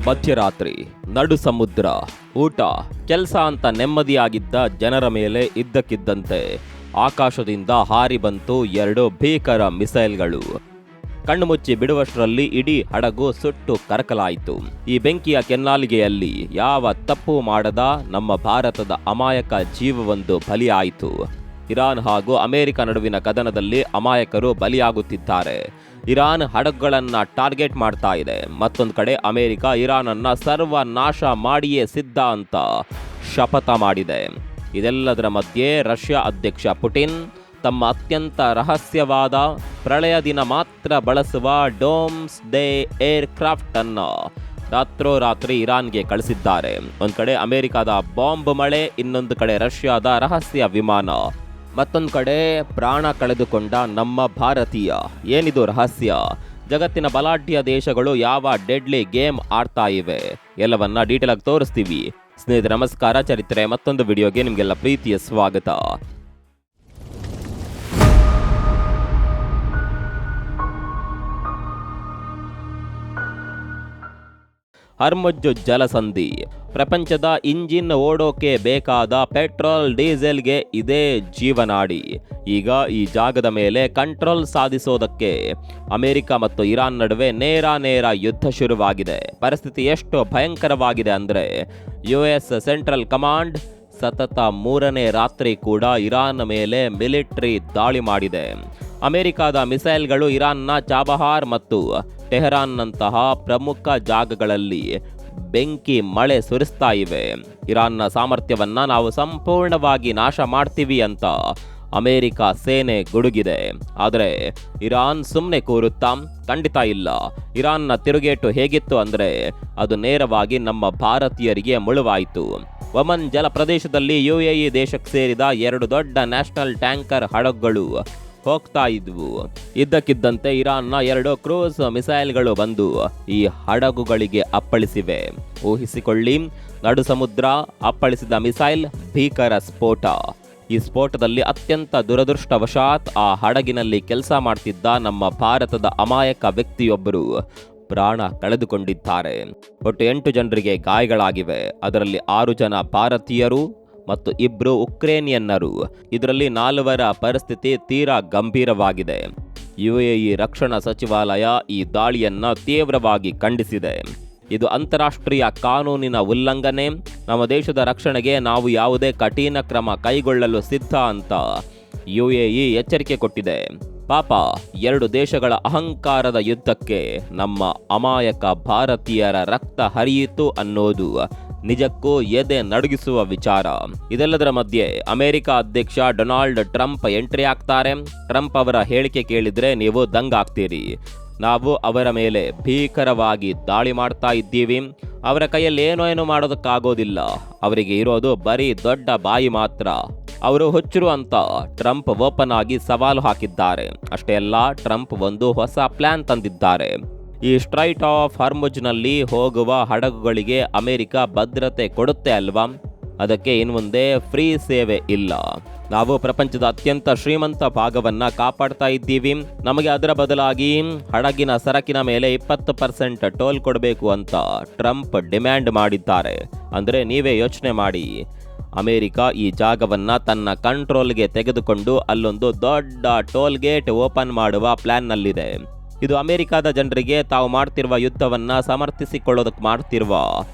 ಮಧ್ಯರಾತ್ರಿ, ನಡು ಸಮುದ್ರ, ಊಟ, ಕೆಲಸ ಅಂತ ನೆಮ್ಮದಿಯಾಗಿದ್ದ ಜನರ ಮೇಲೆ ಇದ್ದಕ್ಕಿದ್ದಂತೆ ಆಕಾಶದಿಂದ ಹಾರಿ ಬಂತು 2 ಭೀಕರ ಮಿಸೈಲ್ಗಳು. ಕಣ್ಣು ಮುಚ್ಚಿ ಬಿಡುವಷ್ಟರಲ್ಲಿ ಇಡೀ ಹಡಗು ಸುಟ್ಟು ಕರಕಲಾಯಿತು. ಈ ಬೆಂಕಿಯ ಕೆನ್ನಾಲಿಗೆಯಲ್ಲಿ ಯಾವ ತಪ್ಪು ಮಾಡದ ನಮ್ಮ ಭಾರತದ ಅಮಾಯಕ ಜೀವವೊಂದು ಬಲಿಯಾಯಿತು. ಇರಾನ್ ಹಾಗೂ ಅಮೆರಿಕ ನಡುವಿನ ಕದನದಲ್ಲಿ ಅಮಾಯಕರು ಬಲಿಯಾಗುತ್ತಿದ್ದಾರೆ. ಇರಾನ್ ಹಡಗುಗಳನ್ನ ಟಾರ್ಗೆಟ್ ಮಾಡ್ತಾ ಇದೆ. ಮತ್ತೊಂದು ಕಡೆ ಅಮೆರಿಕ ಇರಾನನ್ನ ಸರ್ವನಾಶ ಮಾಡಿಯೇ ಸಿದ್ಧ ಅಂತ ಶಪಥ ಮಾಡಿದೆ. ಇದೆಲ್ಲದರ ಮಧ್ಯೆ ರಷ್ಯಾ ಅಧ್ಯಕ್ಷ ಪುಟಿನ್ ತಮ್ಮ ಅತ್ಯಂತ ರಹಸ್ಯವಾದ ಪ್ರಳಯ ದಿನ ಮಾತ್ರ ಬಳಸುವ ಡೋಮ್ಸ್ ಡೇ ಏರ್ಕ್ರಾಫ್ಟ್ ಅನ್ನ ರಾತ್ರೋರಾತ್ರಿ ಇರಾನ್ಗೆ ಕಳಿಸಿದ್ದಾರೆ. ಒಂದ್ ಕಡೆ ಅಮೆರಿಕದ ಬಾಂಬ್ ಮಳೆ, ಇನ್ನೊಂದು ಕಡೆ ರಷ್ಯಾದ ರಹಸ್ಯ ವಿಮಾನ, ಮತ್ತೊಂದು ಕಡೆ ಪ್ರಾಣ ಕಳೆದುಕೊಂಡ ನಮ್ಮ ಭಾರತೀಯ. ಏನಿದು ರಹಸ್ಯ? ಜಗತ್ತಿನ ಬಲಾಢ್ಯ ದೇಶಗಳು ಯಾವ ಡೆಡ್ಲಿ ಗೇಮ್ ಆಡ್ತಾ ಇವೆ ಎಲ್ಲವನ್ನ ಡೀಟೇಲ್ ಆಗಿ ತೋರಿಸ್ತೀವಿ. ಸ್ನೇಹಿತರೆ ನಮಸ್ಕಾರ, ಚರಿತ್ರೆ ಮತ್ತೊಂದು ವಿಡಿಯೋಗೆ ನಿಮಗೆಲ್ಲ ಪ್ರೀತಿಯ ಸ್ವಾಗತ. ಹರ್ಮುಜ್ ಜಲಸಂಧಿ, ಪ್ರಪಂಚದ ಇಂಜಿನ್ ಓಡೋಕೆ ಬೇಕಾದ ಪೆಟ್ರೋಲ್ ಡೀಸೆಲ್ಗೆ ಇದೇ ಜೀವನಾಡಿ. ಈಗ ಈ ಜಾಗದ ಮೇಲೆ ಕಂಟ್ರೋಲ್ ಸಾಧಿಸೋದಕ್ಕೆ ಅಮೆರಿಕ ಮತ್ತು ಇರಾನ್ ನಡುವೆ ನೇರ ಯುದ್ಧ ಶುರುವಾಗಿದೆ. ಪರಿಸ್ಥಿತಿ ಎಷ್ಟು ಭಯಂಕರವಾಗಿದೆ ಅಂದರೆ US ಸೆಂಟ್ರಲ್ ಕಮಾಂಡ್ ಸತತ 3ನೇ ರಾತ್ರಿ ಕೂಡ ಇರಾನ್ ಮೇಲೆ ಮಿಲಿಟರಿ ದಾಳಿ ಮಾಡಿದೆ. ಅಮೆರಿಕದ ಮಿಸೈಲ್ಗಳು ಇರಾನ್ನ ಚಾಬಹಾರ್ ಮತ್ತು ಟೆಹರಾನ್ನಂತಹ ಪ್ರಮುಖ ಜಾಗಗಳಲ್ಲಿ ಬೆಂಕಿ ಮಳೆ ಸುರಿಸ್ತಾ ಇವೆ. ಇರಾನ್ನ ಸಾಮರ್ಥ್ಯವನ್ನ ನಾವು ಸಂಪೂರ್ಣವಾಗಿ ನಾಶ ಮಾಡ್ತೀವಿ ಅಂತ ಅಮೆರಿಕ ಸೇನೆ ಗುಡುಗಿದೆ. ಆದರೆ ಇರಾನ್ ಸುಮ್ಮನೆ ಕೂರುತ್ತಾ? ಖಂಡಿತ ಇಲ್ಲ. ಇರಾನ್ನ ತಿರುಗೇಟು ಹೇಗಿತ್ತು ಅಂದರೆ ಅದು ನೇರವಾಗಿ ನಮ್ಮ ಭಾರತೀಯರಿಗೆ ಮುಳುವಾಯಿತು. ಒಮನ್ ಜಲ ಪ್ರದೇಶದಲ್ಲಿ UAE ದೇಶಕ್ಕೆ ಸೇರಿದ 2 ದೊಡ್ಡ ನ್ಯಾಷನಲ್ ಟ್ಯಾಂಕರ್ ಹಡಗುಗಳು ಹೋಗ್ತಾ ಇದ್ವು. ಇದ್ದಕ್ಕಿದ್ದಂತೆ ಇರಾನ್ನ 2 ಕ್ರೂಸ್ ಮಿಸೈಲ್ಗಳು ಬಂದು ಈ ಹಡಗುಗಳಿಗೆ ಅಪ್ಪಳಿಸಿವೆ. ಊಹಿಸಿಕೊಳ್ಳಿ, ನಡು ಸಮುದ್ರ ಅಪ್ಪಳಿಸಿದ ಮಿಸೈಲ್, ಭೀಕರ ಸ್ಫೋಟ. ಈ ಸ್ಫೋಟದಲ್ಲಿ ಅತ್ಯಂತ ದುರದೃಷ್ಟವಶಾತ್ ಆ ಹಡಗಿನಲ್ಲಿ ಕೆಲಸ ಮಾಡ್ತಿದ್ದ ನಮ್ಮ ಭಾರತದ ಅಮಾಯಕ ವ್ಯಕ್ತಿಯೊಬ್ಬರು ಪ್ರಾಣ ಕಳೆದುಕೊಂಡಿದ್ದಾರೆ. ಒಟ್ಟು 8 ಜನರಿಗೆ ಗಾಯಗಳಾಗಿವೆ. ಅದರಲ್ಲಿ 6 ಜನ ಭಾರತೀಯರು ಮತ್ತು 2 ಉಕ್ರೇನಿಯನ್ನರು. ಇದರಲ್ಲಿ 4ವರ ಪರಿಸ್ಥಿತಿ ತೀರಾ ಗಂಭೀರವಾಗಿದೆ. UAE ರಕ್ಷಣಾ ಸಚಿವಾಲಯ ಈ ದಾಳಿಯನ್ನ ತೀವ್ರವಾಗಿ ಖಂಡಿಸಿದೆ. ಇದು ಅಂತಾರಾಷ್ಟ್ರೀಯ ಕಾನೂನಿನ ಉಲ್ಲಂಘನೆ. ನಮ್ಮ ದೇಶದ ರಕ್ಷಣೆಗೆ ನಾವು ಯಾವುದೇ ಕಠಿಣ ಕ್ರಮ ಕೈಗೊಳ್ಳಲು ಸಿದ್ಧ ಅಂತ UAE ಎಚ್ಚರಿಕೆ ಕೊಟ್ಟಿದೆ. ಪಾಪ 2 ದೇಶಗಳ ಅಹಂಕಾರದ ಯುದ್ಧಕ್ಕೆ ನಮ್ಮ ಅಮಾಯಕ ಭಾರತೀಯರ ರಕ್ತ ಹರಿಯಿತು ಅನ್ನೋದು ನಿಜಕ್ಕೂ ಎದೆ ನಡುಗಿಸುವ ವಿಚಾರ. ಇದೆಲ್ಲದರ ಮಧ್ಯೆ ಅಮೆರಿಕ ಅಧ್ಯಕ್ಷ ಡೊನಾಲ್ಡ್ ಟ್ರಂಪ್ ಎಂಟ್ರಿ ಆಗ್ತಾರೆ. ಟ್ರಂಪ್ ಅವರ ಹೇಳಿಕೆ ಕೇಳಿದ್ರೆ ನೀವು ದಂಗಾಗ್ತೀರಿ. ನಾವು ಅವರ ಮೇಲೆ ಭೀಕರವಾಗಿ ದಾಳಿ ಮಾಡ್ತಾ ಇದ್ದೀವಿ. ಅವರ ಕೈಯಲ್ಲಿ ಏನೋ ಮಾಡೋದಕ್ಕಾಗೋದಿಲ್ಲ. ಅವರಿಗೆ ಇರೋದು ಬರೀ ದೊಡ್ಡ ಬಾಯಿ ಮಾತ್ರ. ಅವರು ಹುಚ್ಚರು ಅಂತ ಟ್ರಂಪ್ ಓಪನ್ ಆಗಿ ಸವಾಲು ಹಾಕಿದ್ದಾರೆ. ಅಷ್ಟೇ ಅಲ್ಲ, ಟ್ರಂಪ್ ಒಂದು ಹೊಸ ಪ್ಲಾನ್ ತಂದಿದ್ದಾರೆ. ಈ ಸ್ಟ್ರೈಟ್ ಆಫ್ ಹರ್ಮುಜ್ನಲ್ಲಿ ಹೋಗುವ ಹಡಗುಗಳಿಗೆ ಅಮೆರಿಕ ಭದ್ರತೆ ಕೊಡುತ್ತೆ ಅಲ್ವಾ? ಅದಕ್ಕೆ ಇನ್ಮುಂದೆ ಫ್ರೀ ಸೇವೆ ಇಲ್ಲ. ನಾವು ಪ್ರಪಂಚದ ಅತ್ಯಂತ ಶ್ರೀಮಂತ ಭಾಗವನ್ನ ಕಾಪಾಡ್ತಾ ಇದ್ದೀವಿ. ನಮಗೆ ಅದರ ಬದಲಾಗಿ ಹಡಗಿನ ಸರಕಿನ ಮೇಲೆ 20% ಟೋಲ್ ಕೊಡಬೇಕು ಅಂತ ಟ್ರಂಪ್ ಡಿಮ್ಯಾಂಡ್ ಮಾಡಿದ್ದಾರೆ. ಅಂದರೆ ನೀವೇ ಯೋಚನೆ ಮಾಡಿ, ಅಮೆರಿಕ ಈ ಜಾಗವನ್ನ ತನ್ನ ಕಂಟ್ರೋಲ್ಗೆ ತೆಗೆದುಕೊಂಡು ಅಲ್ಲೊಂದು ದೊಡ್ಡ ಟೋಲ್ ಗೇಟ್ ಓಪನ್ ಮಾಡುವ ಪ್ಲಾನ್ನಲ್ಲಿದೆ. ಇದು ಅಮೆರಿಕದ ಜನರಿಗೆ ತಾವು ಮಾಡ್ತಿರುವ ಯುದ್ಧವನ್ನ ಸಮರ್ಥಿಸಿಕೊಳ್ಳೋದಕ್ಕೆ ಮಾಡ್ತಿರುವ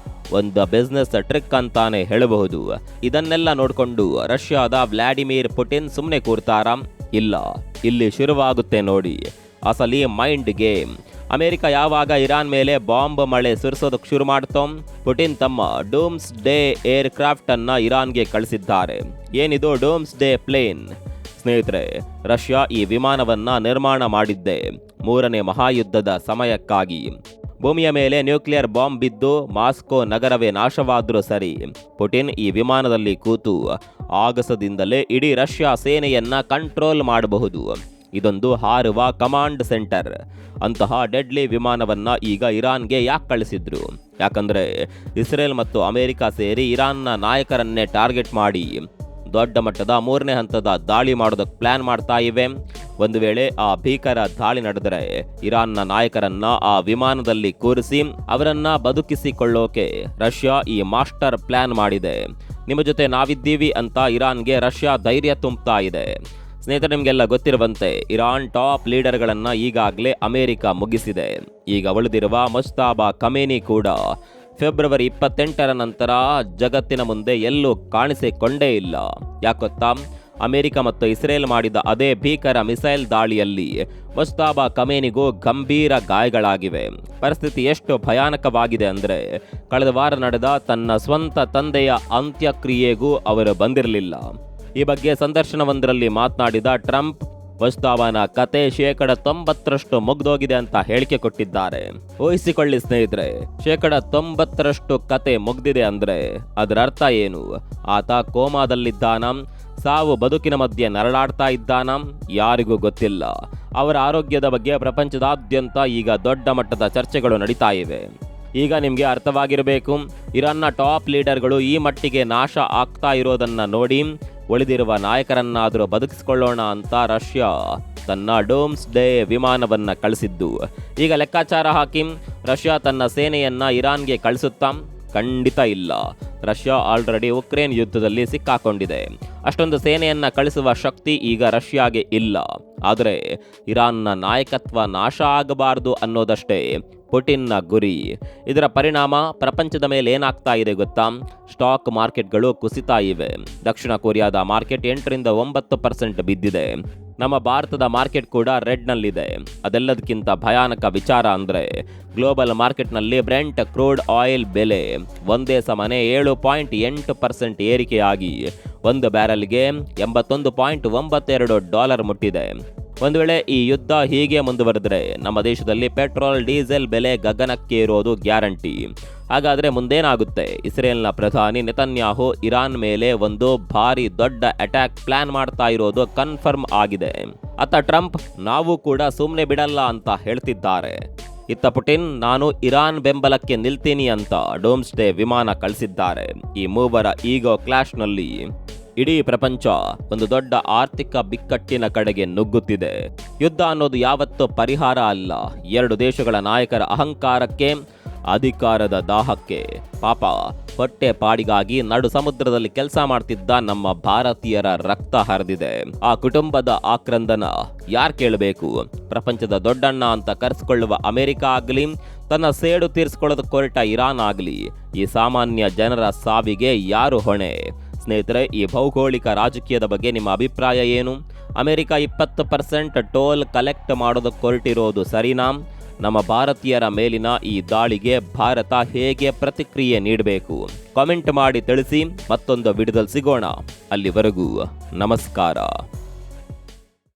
ಒಂದು ಬಿಸ್ನೆಸ್ ಟ್ರಿಕ್ ಅಂತಾನೆ ಹೇಳಬಹುದು. ಇದನ್ನೆಲ್ಲ ನೋಡಿಕೊಂಡು ರಷ್ಯಾದ ವ್ಲಾಡಿಮಿರ್ ಪುಟಿನ್ ಸುಮ್ಮನೆ ಕೂರ್ತಾರ? ಇಲ್ಲ, ಇಲ್ಲಿ ಶುರುವಾಗುತ್ತೆ ನೋಡಿ ಅಸಲಿ ಮೈಂಡ್ ಗೇಮ್. ಅಮೆರಿಕ ಯಾವಾಗ ಇರಾನ್ ಮೇಲೆ ಬಾಂಬ್ ಮಳೆ ಸುರಿಸೋದಕ್ಕೆ ಶುರು ಮಾಡ್ತೋ, ಪುಟಿನ್ ತಮ್ಮ ಡೋಮ್ಸ್ ಡೇ ಏರ್ಕ್ರಾಫ್ಟ್ ಅನ್ನ ಇರಾನ್ಗೆ ಕಳಿಸಿದ್ದಾರೆ. ಏನಿದು ಡೋಮ್ಸ್ ಡೇ ಪ್ಲೇನ್? ಸ್ನೇಹಿತರೆ, ರಷ್ಯಾ ಈ ವಿಮಾನವನ್ನ ನಿರ್ಮಾಣ ಮಾಡಿದ್ದೆ 3ನೇ ಮಹಾಯುದ್ಧದ ಸಮಯಕ್ಕಾಗಿ. ಭೂಮಿಯ ಮೇಲೆ ನ್ಯೂಕ್ಲಿಯರ್ ಬಾಂಬ್ ಬಿದ್ದು ಮಾಸ್ಕೋ ನಗರವೇ ನಾಶವಾದ್ರೂ ಸರಿ, ಪುಟಿನ್ ಈ ವಿಮಾನದಲ್ಲಿ ಕೂತು ಆಗಸದಿಂದಲೇ ಇಡೀ ರಷ್ಯಾ ಸೇನೆಯನ್ನ ಕಂಟ್ರೋಲ್ ಮಾಡಬಹುದು. ಇದೊಂದು ಹಾರುವ ಕಮಾಂಡ್ ಸೆಂಟರ್. ಅಂತಹ ಡೆಡ್ಲಿ ವಿಮಾನವನ್ನ ಈಗ ಇರಾನ್ಗೆ ಯಾಕೆ ಕಳಿಸಿದ್ರು? ಯಾಕಂದ್ರೆ ಇಸ್ರೇಲ್ ಮತ್ತು ಅಮೆರಿಕ ಸೇರಿ ಇರಾನ್ನ ನಾಯಕರನ್ನೇ ಟಾರ್ಗೆಟ್ ಮಾಡಿ ದೊಡ್ಡ ಮಟ್ಟದ 3ನೇ ಹಂತದ ದಾಳಿ ಮಾಡೋದಕ್ಕೆ ಪ್ಲಾನ್ ಮಾಡ್ತಾ ಇವೆ. ಒಂದು ವೇಳೆ ಆ ಭೀಕರ ದಾಳಿ ನಡೆದರೆ ಇರಾನ್ನ ನಾಯಕರನ್ನ ಆ ವಿಮಾನದಲ್ಲಿ ಕೂರಿಸಿ ಅವರನ್ನ ಬದುಕಿಸಿಕೊಳ್ಳೋಕೆ ರಷ್ಯಾ ಈ ಮಾಸ್ಟರ್ ಪ್ಲಾನ್ ಮಾಡಿದೆ. ನಿಮ್ಮ ಜೊತೆ ನಾವಿದ್ದೀವಿ ಅಂತ ಇರಾನ್ಗೆ ರಷ್ಯಾ ಧೈರ್ಯ ತುಂಬುತ್ತಾ ಇದೆ. ಸ್ನೇಹಿತರೆ, ನಿಮಗೆಲ್ಲ ಗೊತ್ತಿರುವಂತೆ ಇರಾನ್ ಟಾಪ್ ಲೀಡರ್ಗಳನ್ನು ಈಗಾಗಲೇ ಅಮೆರಿಕ ಮುಗಿಸಿದೆ. ಈಗ ಉಳಿದಿರುವ ಮುಜ್ತಬಾ ಖಮೇನಿ ಕೂಡ ಫೆಬ್ರವರಿ 28ರ ನಂತರ ಜಗತ್ತಿನ ಮುಂದೆ ಎಲ್ಲೂ ಕಾಣಿಸಿಕೊಂಡೇ ಇಲ್ಲ. ಯಾಕೊತ್ತಾ? ಅಮೆರಿಕ ಮತ್ತು ಇಸ್ರೇಲ್ ಮಾಡಿದ ಅದೇ ಭೀಕರ ಮಿಸೈಲ್ ದಾಳಿಯಲ್ಲಿ ಮುಜ್ತಬಾ ಖಮೇನಿಗೂ ಗಂಭೀರ ಗಾಯಗಳಾಗಿವೆ. ಪರಿಸ್ಥಿತಿ ಎಷ್ಟು ಭಯಾನಕವಾಗಿದೆ ಅಂದರೆ ಕಳೆದ ವಾರ ನಡೆದ ತನ್ನ ಸ್ವಂತ ತಂದೆಯ ಅಂತ್ಯಕ್ರಿಯೆಗೂ ಅವರು ಬಂದಿರಲಿಲ್ಲ. ಈ ಬಗ್ಗೆ ಸಂದರ್ಶನವೊಂದರಲ್ಲಿ ಮಾತನಾಡಿದ ಟ್ರಂಪ್, ಮುಜ್ತಬಾನ ಕತೆ 90% ಮುಗ್ದೋಗಿದೆ ಅಂತ ಹೇಳಿಕೆ ಕೊಟ್ಟಿದ್ದಾರೆ. ಊಹಿಸಿಕೊಳ್ಳಿ ಸ್ನೇಹಿತರೆ, 90% ಕತೆ ಮುಗ್ದಿದೆ ಅಂದ್ರೆ ಅದರ ಅರ್ಥ ಏನು? ಆತ ಕೋಮಾದಲ್ಲಿದ್ದಾನ, ಸಾವು ಬದುಕಿನ ಮಧ್ಯೆ ನರಳಾಡ್ತಾ ಇದ್ದಾನ? ಯಾರಿಗೂ ಗೊತ್ತಿಲ್ಲ. ಅವರ ಆರೋಗ್ಯದ ಬಗ್ಗೆ ಪ್ರಪಂಚದಾದ್ಯಂತ ಈಗ ದೊಡ್ಡ ಮಟ್ಟದ ಚರ್ಚೆಗಳು ನಡೀತಾ ಇವೆ. ಈಗ ನಿಮಗೆ ಅರ್ಥವಾಗಿರಬೇಕು, ಇರಾನ್ನ ಟಾಪ್ ಲೀಡರ್ಗಳು ಈ ಮಟ್ಟಿಗೆ ನಾಶ ಆಗ್ತಾ ಇರೋದನ್ನ ನೋಡಿ ಉಳಿದಿರುವ ನಾಯಕರನ್ನಾದರೂ ಬದುಕಿಸಿಕೊಳ್ಳೋಣ ಅಂತ ರಷ್ಯಾ ತನ್ನ ಡೋಮ್ಸ್ ಡೇ ವಿಮಾನವನ್ನ ಕಳಿಸಿದ್ದು. ಈಗ ಲೆಕ್ಕಾಚಾರ ಹಾಕಿ ರಷ್ಯಾ ತನ್ನ ಸೇನೆಯನ್ನ ಇರಾನ್ಗೆ ಕಳಿಸುತ್ತಾ? ಖಂಡಿತ ಇಲ್ಲ. ರಷ್ಯಾ ಆಲ್ರೆಡಿ ಉಕ್ರೇನ್ ಯುದ್ಧದಲ್ಲಿ ಸಿಕ್ಕಾಕೊಂಡಿದೆ. ಅಷ್ಟೊಂದು ಸೇನೆಯನ್ನ ಕಳಿಸುವ ಶಕ್ತಿ ಈಗ ರಷ್ಯಾಗೆ ಇಲ್ಲ. ಆದರೆ ಇರಾನ್ನ ನಾಯಕತ್ವ ನಾಶ ಆಗಬಾರದು ಅನ್ನೋದಷ್ಟೇ ಪುಟಿನ್ನ ಗುರಿ. ಇದರ ಪರಿಣಾಮ ಪ್ರಪಂಚದ ಮೇಲೆ ಏನಾಗ್ತಾ ಇದೆ ಗೊತ್ತಾ? ಸ್ಟಾಕ್ ಮಾರ್ಕೆಟ್ಗಳು ಕುಸಿತಾ ಇವೆ. ದಕ್ಷಿಣ ಕೊರಿಯಾದ ಮಾರ್ಕೆಟ್ 8ರಿಂದ 9% ಬಿದ್ದಿದೆ. ನಮ್ಮ ಭಾರತದ ಮಾರ್ಕೆಟ್ ಕೂಡ ರೆಡ್ನಲ್ಲಿದೆ. ಅದೆಲ್ಲದಕ್ಕಿಂತ ಭಯಾನಕ ವಿಚಾರ ಅಂದರೆ ಗ್ಲೋಬಲ್ ಮಾರ್ಕೆಟ್ನಲ್ಲಿ ಬ್ರೆಂಟ್ ಕ್ರೂಡ್ ಆಯಿಲ್ ಬೆಲೆ ಒಂದೇ ಸಮನೆ 7.8% ಏರಿಕೆಯಾಗಿ ಒಂದು ಬ್ಯಾರೆಲ್ಗೆ $81.92 ಮುಟ್ಟಿದೆ. ಒಂದು ವೇಳೆ ಈ ಯುದ್ಧ ಹೀಗೆ ಮುಂದುವರೆದರೆ ನಮ್ಮ ದೇಶದಲ್ಲಿ ಪೆಟ್ರೋಲ್ ಡೀಸೆಲ್ ಬೆಲೆ ಗಗನಕ್ಕೆ ಇರೋದು ಗ್ಯಾರಂಟಿ. ಹಾಗಾದರೆ ಮುಂದೇನಾಗುತ್ತೆ? ಇಸ್ರೇಲ್ನ ಪ್ರಧಾನಿ ನೆತನ್ಯಾಹು ಇರಾನ್ ಮೇಲೆ ಒಂದು ಭಾರಿ ದೊಡ್ಡ ಅಟ್ಯಾಕ್ ಪ್ಲಾನ್ ಮಾಡ್ತಾ ಇರೋದು ಕನ್ಫರ್ಮ್ ಆಗಿದೆ. ಅತ್ತ ಟ್ರಂಪ್ ನಾವು ಕೂಡ ಸುಮ್ಮನೆ ಬಿಡಲ್ಲ ಅಂತ ಹೇಳ್ತಿದ್ದಾರೆ. ಇತ್ತ ಪುಟಿನ್ ನಾನು ಇರಾನ್ ಬೆಂಬಲಕ್ಕೆ ನಿಲ್ತೀನಿ ಅಂತ ಡೋಮ್ಸ್ ಡೇ ವಿಮಾನ ಕಳಿಸಿದ್ದಾರೆ. ಈ ಮೂವರ ಈಗೋ ಕ್ಲಾಶ್ನಲ್ಲಿ ಇಡೀ ಪ್ರಪಂಚ ಒಂದು ದೊಡ್ಡ ಆರ್ಥಿಕ ಬಿಕ್ಕಟ್ಟಿನ ಕಡೆಗೆ ನುಗ್ಗುತ್ತಿದೆ. ಯುದ್ಧ ಅನ್ನೋದು ಯಾವತ್ತೂ ಪರಿಹಾರ ಅಲ್ಲ. ಎರಡು ದೇಶಗಳ ನಾಯಕರ ಅಹಂಕಾರಕ್ಕೆ, ಅಧಿಕಾರದ ದಾಹಕ್ಕೆ, ಪಾಪ ಹೊಟ್ಟೆ ಪಾಡಿಗಾಗಿ ನಡು ಸಮುದ್ರದಲ್ಲಿ ಕೆಲಸ ಮಾಡ್ತಿದ್ದ ನಮ್ಮ ಭಾರತೀಯರ ರಕ್ತ ಹರಿದಿದೆ. ಆ ಕುಟುಂಬದ ಆಕ್ರಂದನ ಯಾರು ಕೇಳಬೇಕು? ಪ್ರಪಂಚದ ದೊಡ್ಡಣ್ಣ ಅಂತ ಕರೆಸಿಕೊಳ್ಳುವ ಅಮೆರಿಕ ಆಗಲಿ, ತನ್ನ ಸೇಡು ತೀರಿಸಿಕೊಳ್ಳೋದಕ್ಕೆ ಹೊರಟ ಇರಾನ್ ಆಗಲಿ, ಈ ಸಾಮಾನ್ಯ ಜನರ ಸಾವಿಗೆ ಯಾರು ಹೊಣೆ? ಸ್ನೇಹಿತರೆ, ಈ ಭೌಗೋಳಿಕ ರಾಜಕೀಯದ ಬಗ್ಗೆ ನಿಮ್ಮ ಅಭಿಪ್ರಾಯ ಏನು? ಅಮೆರಿಕ 20% ಟೋಲ್ ಕಲೆಕ್ಟ್ ಮಾಡೋದಕ್ಕೆ ಹೊರಟಿರೋದು ಸರಿನಾ? ನಮ್ಮ ಭಾರತೀಯರ ಮೇಲಿನ ಈ ದಾಳಿಗೆ ಭಾರತ ಹೇಗೆ ಪ್ರತಿಕ್ರಿಯೆ ನೀಡಬೇಕು? ಕಾಮೆಂಟ್ ಮಾಡಿ ತಿಳಿಸಿ. ಮತ್ತೊಂದು ವಿಡಿಯೋದಲ್ಲಿ ಸಿಗೋಣ. ಅಲ್ಲಿವರೆಗೂ ನಮಸ್ಕಾರ.